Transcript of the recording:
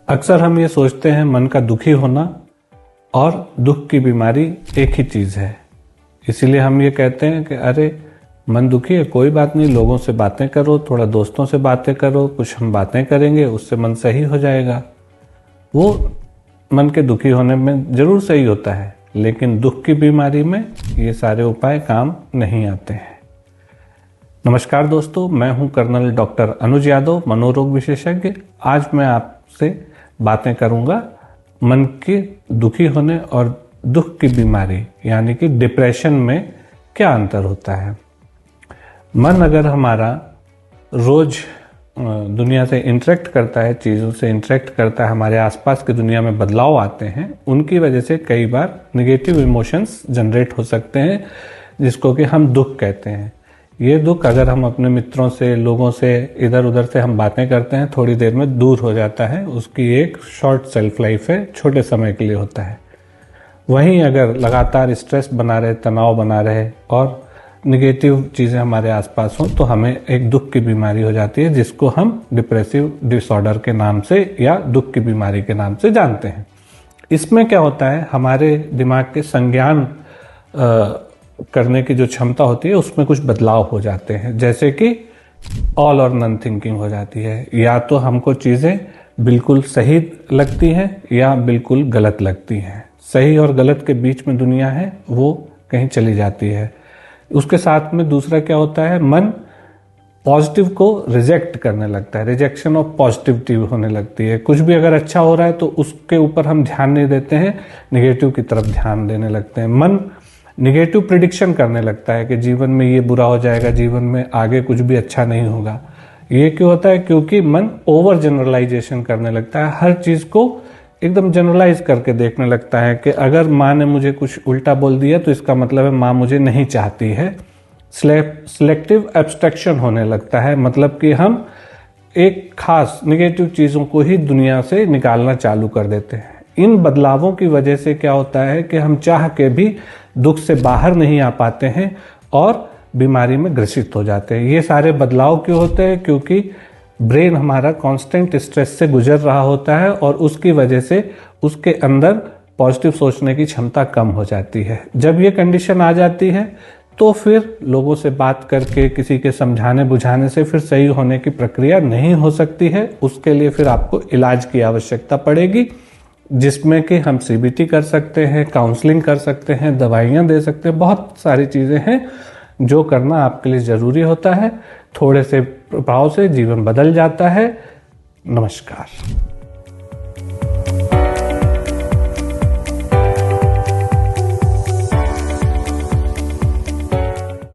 अक्सर हम ये सोचते हैं मन का दुखी होना और दुख की बीमारी एक ही चीज़ है। इसीलिए हम ये कहते हैं कि अरे मन दुखी है, कोई बात नहीं, लोगों से बातें करो, थोड़ा दोस्तों से बातें करो, कुछ हम बातें करेंगे उससे मन सही हो जाएगा। वो मन के दुखी होने में ज़रूर सही होता है, लेकिन दुख की बीमारी में ये सारे उपाय काम नहीं आते हैं। नमस्कार दोस्तों, मैं हूं कर्नल डॉक्टर अनुज यादव, मनोरोग विशेषज्ञ। आज मैं आपसे बातें करूंगा मन के दुखी होने और दुख की बीमारी यानी कि डिप्रेशन में क्या अंतर होता है। मन अगर हमारा रोज दुनिया से इंटरेक्ट करता है, चीज़ों से इंटरेक्ट करता है, हमारे आसपास की दुनिया में बदलाव आते हैं, उनकी वजह से कई बार नेगेटिव इमोशंस जनरेट हो सकते हैं, जिसको कि हम दुख कहते हैं। ये दुख अगर हम अपने मित्रों से, लोगों से, इधर उधर से हम बातें करते हैं, थोड़ी देर में दूर हो जाता है। उसकी एक शॉर्ट सेल्फ लाइफ है, छोटे समय के लिए होता है। वहीं अगर लगातार स्ट्रेस बना रहे, तनाव बना रहे और निगेटिव चीज़ें हमारे आसपास हों, तो हमें एक दुख की बीमारी हो जाती है, जिसको हम डिप्रेसिव डिसऑर्डर के नाम से या दुख की बीमारी के नाम से जानते हैं। इसमें क्या होता है, हमारे दिमाग के संज्ञान करने की जो क्षमता होती है उसमें कुछ बदलाव हो जाते हैं, जैसे कि ऑल और नन थिंकिंग हो जाती है। या तो हमको चीज़ें बिल्कुल सही लगती हैं या बिल्कुल गलत लगती हैं। सही और गलत के बीच में दुनिया है, वो कहीं चली जाती है। उसके साथ में दूसरा क्या होता है, मन पॉजिटिव को रिजेक्ट करने लगता है, रिजेक्शन ऑफ पॉजिटिविटी होने लगती है। कुछ भी अगर अच्छा हो रहा है तो उसके ऊपर हम ध्यान नहीं देते हैं, निगेटिव की तरफ ध्यान देने लगते हैं। मन निगेटिव प्रिडिक्शन करने लगता है कि जीवन में ये बुरा हो जाएगा, जीवन में आगे कुछ भी अच्छा नहीं होगा। ये क्यों होता है? क्योंकि मन ओवर जनरलाइजेशन करने लगता है, हर चीज़ को एकदम जनरलाइज करके देखने लगता है कि अगर माँ ने मुझे कुछ उल्टा बोल दिया तो इसका मतलब है माँ मुझे नहीं चाहती है। सिलेक्टिव एब्स्ट्रैक्शन होने लगता है, मतलब कि हम एक खास निगेटिव चीज़ों को ही दुनिया से निकालना चालू कर देते हैं। इन बदलावों की वजह से क्या होता है कि हम चाह के भी दुख से बाहर नहीं आ पाते हैं और बीमारी में ग्रसित हो जाते हैं। ये सारे बदलाव क्यों होते हैं? क्योंकि ब्रेन हमारा कांस्टेंट स्ट्रेस से गुजर रहा होता है और उसकी वजह से उसके अंदर पॉजिटिव सोचने की क्षमता कम हो जाती है। जब ये कंडीशन आ जाती है तो फिर लोगों से बात करके, किसी के समझाने बुझाने से फिर सही होने की प्रक्रिया नहीं हो सकती है। उसके लिए फिर आपको इलाज की आवश्यकता पड़ेगी, जिसमें कि हम CBT कर सकते हैं, काउंसलिंग कर सकते हैं, दवाइयाँ दे सकते हैं। बहुत सारी चीज़ें हैं जो करना आपके लिए ज़रूरी होता है। थोड़े से प्रभाव से जीवन बदल जाता है। नमस्कार।